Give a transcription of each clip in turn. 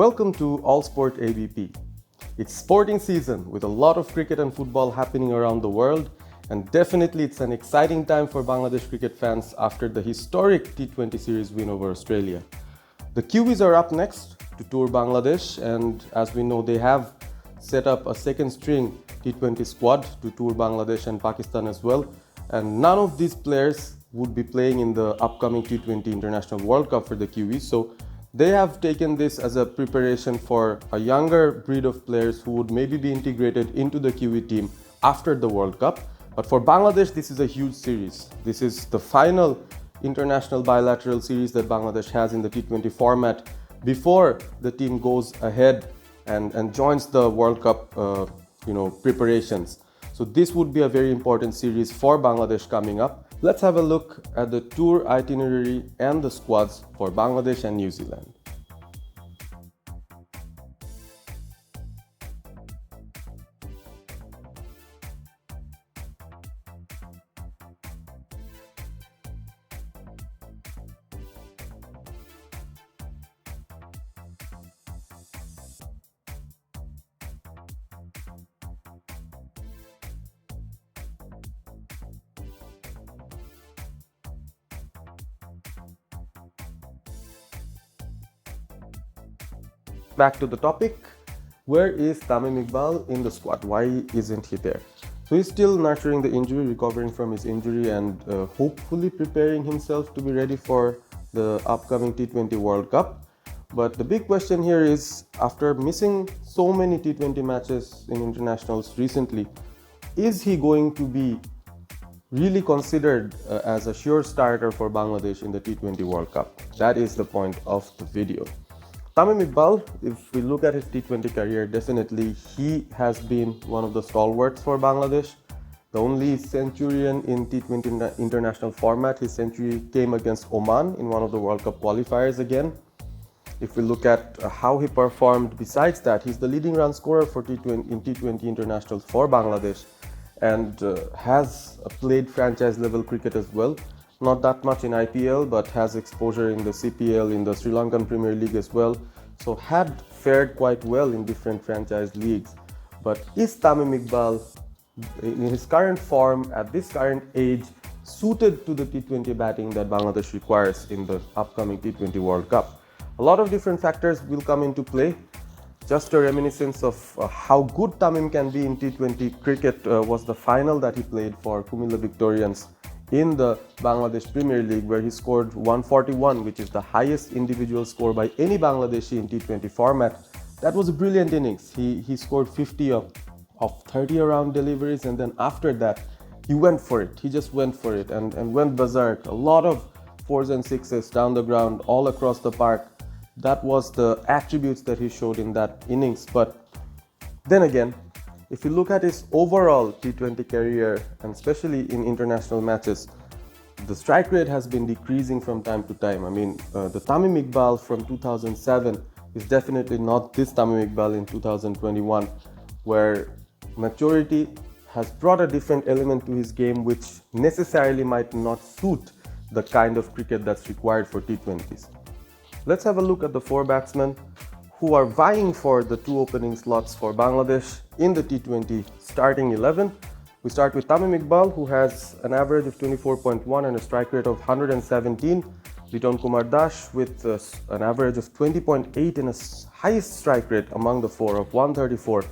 Welcome to Allsport ABP. It's sporting season with a lot of cricket and football happening around the world, and definitely it's an exciting time for Bangladesh cricket fans after the historic T20 series win over Australia. The Kiwis are up next to tour Bangladesh, and as we know, they have set up a second string T20 squad to tour Bangladesh and Pakistan as well, and none of these players would be playing in the upcoming T20 International World Cup for the Kiwis, so they have taken this as a preparation for a younger breed of players who would maybe be integrated into the Kiwi team after the World Cup. But for Bangladesh, this is a huge series. This is the final international bilateral series that Bangladesh has in the T20 format before the team goes ahead and joins the World Cup preparations. So this would be a very important series for Bangladesh coming up. Let's have a look at the tour itinerary and the squads for Bangladesh and New Zealand. Back to the topic, where is Tamim Iqbal in the squad? Why isn't he there? So he's still nurturing the injury, recovering from his injury, and hopefully preparing himself to be ready for the upcoming T20 World Cup. But the big question here is, after missing so many T20 matches in internationals recently, is he going to be really considered as a sure starter for Bangladesh in the T20 World Cup? That is the point of the video. Tamim Iqbal, if we look at his T20 career, definitely he has been one of the stalwarts for Bangladesh. The only centurion in T20 international format, his century came against Oman in one of the World Cup qualifiers again. If we look at how he performed besides that, he's the leading run scorer for T20 internationals for Bangladesh and has played franchise level cricket as well. Not that much in IPL, but has exposure in the CPL, in the Sri Lankan Premier League as well. So had fared quite well in different franchise leagues. But is Tamim Iqbal, in his current form, at this current age, suited to the T20 batting that Bangladesh requires in the upcoming T20 World Cup? A lot of different factors will come into play. Just a reminiscence of how good Tamim can be in T20 cricket was the final that he played for Kumilla Victorians in the Bangladesh Premier League, where he scored 141, which is the highest individual score by any Bangladeshi in T20 format. That was a brilliant innings. He scored 50 of 30 around deliveries, and then after that, he went for it. He just went for it and went berserk. A lot of fours and sixes down the ground, all across the park. That was the attributes that he showed in that innings. But then again, if you look at his overall T20 career, and especially in international matches, the strike rate has been decreasing from time to time. I mean, the Tamim Iqbal from 2007 is definitely not this Tamim Iqbal in 2021, where maturity has brought a different element to his game, which necessarily might not suit the kind of cricket that's required for T20s. Let's have a look at the four batsmen who are vying for the two opening slots for Bangladesh in the T20 starting 11. We start with Tamim Iqbal, who has an average of 24.1 and a strike rate of 117. Liton Kumar Das with an average of 20.8 and a highest strike rate among the four of 134.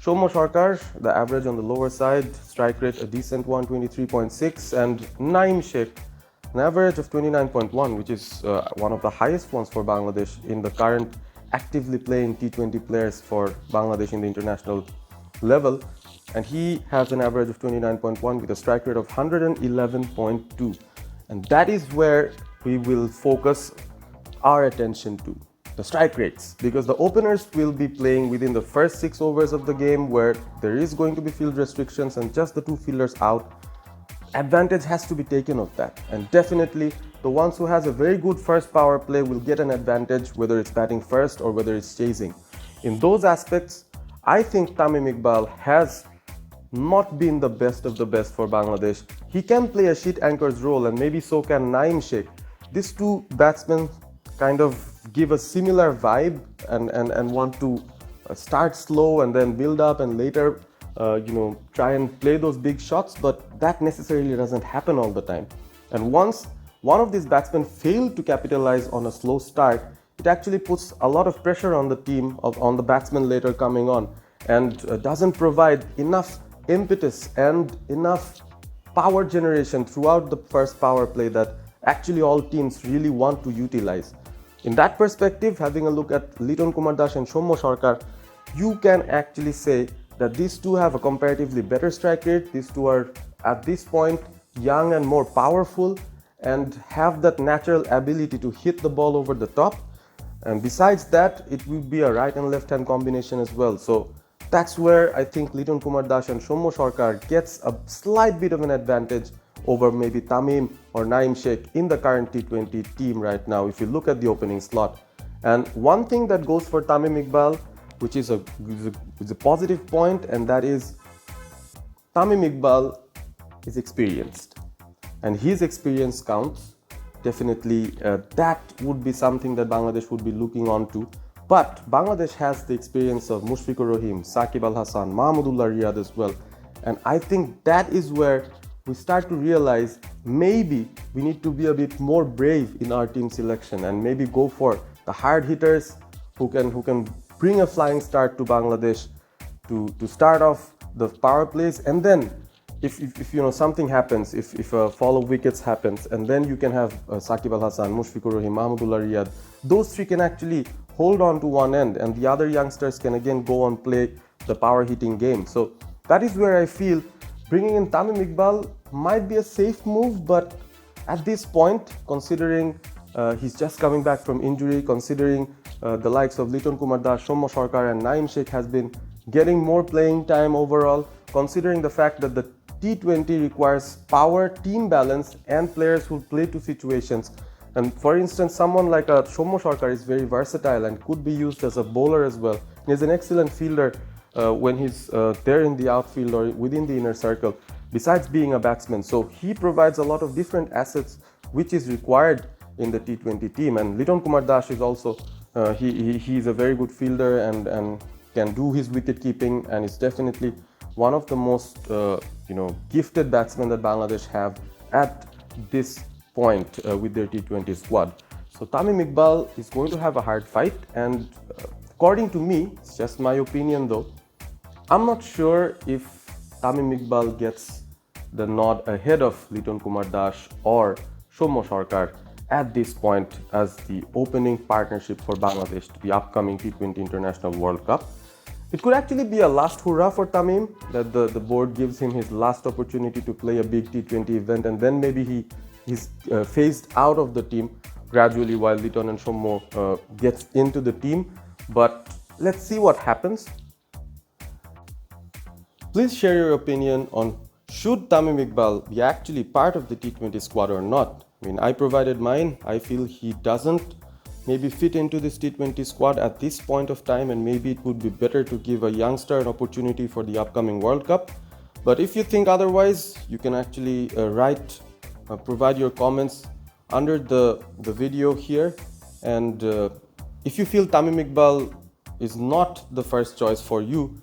Soumya Sarkar, the average on the lower side, strike rate a decent one, 23.6, and Naeem Sheikh, an average of 29.1, which is one of the highest ones for Bangladesh in the current actively playing T20 players for Bangladesh in the international level, and he has an average of 29.1 with a strike rate of 111.2, and that is where we will focus our attention to, the strike rates, because the openers will be playing within the first 6 overs of the game, where there is going to be field restrictions and just the two fielders out. Advantage has to be taken of that, and definitely the ones who has a very good first power play will get an advantage, whether it's batting first or whether it's chasing. In those aspects, I think Tamim Iqbal has not been the best of the best for Bangladesh. He can play a sheet anchor's role, and maybe so can Naeem Sheikh. These two batsmen kind of give a similar vibe and want to start slow and then build up and later try and play those big shots, but that necessarily doesn't happen all the time. And once one of these batsmen fail to capitalize on a slow start, it actually puts a lot of pressure on the team, on the batsman later coming on, and doesn't provide enough impetus and enough power generation throughout the first power play that actually all teams really want to utilize. In that perspective, having a look at Liton Kumar Das and Soumya Sarkar, you can actually say that these two have a comparatively better strike rate. These two are at this point young and more powerful and have that natural ability to hit the ball over the top. And besides that, it will be a right and left hand combination as well. So that's where I think Liton Kumar Das and Soumya Sarkar gets a slight bit of an advantage over maybe Tamim or Naeem Sheikh in the current T20 team right now, if you look at the opening slot. And one thing that goes for Tamim Iqbal, which is a positive point, and that is Tamim Iqbal is experienced. And his experience counts. Definitely that would be something that Bangladesh would be looking on to. But Bangladesh has the experience of Mushfiqur Rahim, Saqib Al Hasan, Mahmudullah Riyad as well. And I think that is where we start to realize maybe we need to be a bit more brave in our team selection and maybe go for the hard hitters who can bring a flying start to Bangladesh to start off the power plays. And then if something happens, if a fall of wickets happens, and then you can have Saqib Al Hasan, Mushfiqur Rahim, Mahmudullah Riyad, those three can actually hold on to one end and the other youngsters can again go and play the power hitting game. So that is where I feel bringing in Tamim Iqbal might be a safe move, but at this point, considering he's just coming back from injury, considering the likes of Liton Kumar Das, Soumya Sarkar and Naeem Sheikh has been getting more playing time overall, considering the fact that the T20 requires power, team balance and players who play to situations. And for instance, someone like Soumya Sarkar is very versatile and could be used as a bowler as well. He's an excellent fielder when he's there in the outfield or within the inner circle, besides being a batsman. So he provides a lot of different assets which is required in the T20 team. And Liton Kumar Das is also, he's a very good fielder and can do his wicket keeping, and is definitely one of the most gifted batsmen that Bangladesh have at this point with their T20 squad. So Tamim Iqbal is going to have a hard fight, and according to me, it's just my opinion though, I'm not sure if Tamim Iqbal gets the nod ahead of Liton Kumar Das or Soumya Sarkar at this point as the opening partnership for Bangladesh to the upcoming T20 International World Cup. It could actually be a last hurrah for Tamim, that the board gives him his last opportunity to play a big T20 event, and then maybe he's phased out of the team gradually while Liton and Soumya gets into the team. But let's see what happens. Please share your opinion on should Tamim Iqbal be actually part of the T20 squad or not. I mean, I provided mine. I feel he doesn't maybe fit into this T20 squad at this point of time, and maybe it would be better to give a youngster an opportunity for the upcoming World Cup. But if you think otherwise, you can actually provide your comments under the video here. And if you feel Tamim Iqbal is not the first choice for you,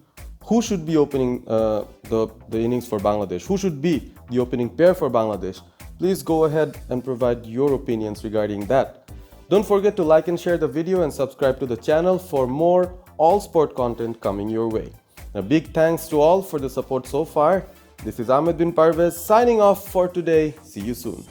who should be opening the innings for Bangladesh? Who should be the opening pair for Bangladesh? Please go ahead and provide your opinions regarding that. Don't forget to like and share the video and subscribe to the channel for more Allsport content coming your way. A big thanks to all for the support so far. This is Ahmed bin Parvez signing off for today. See you soon.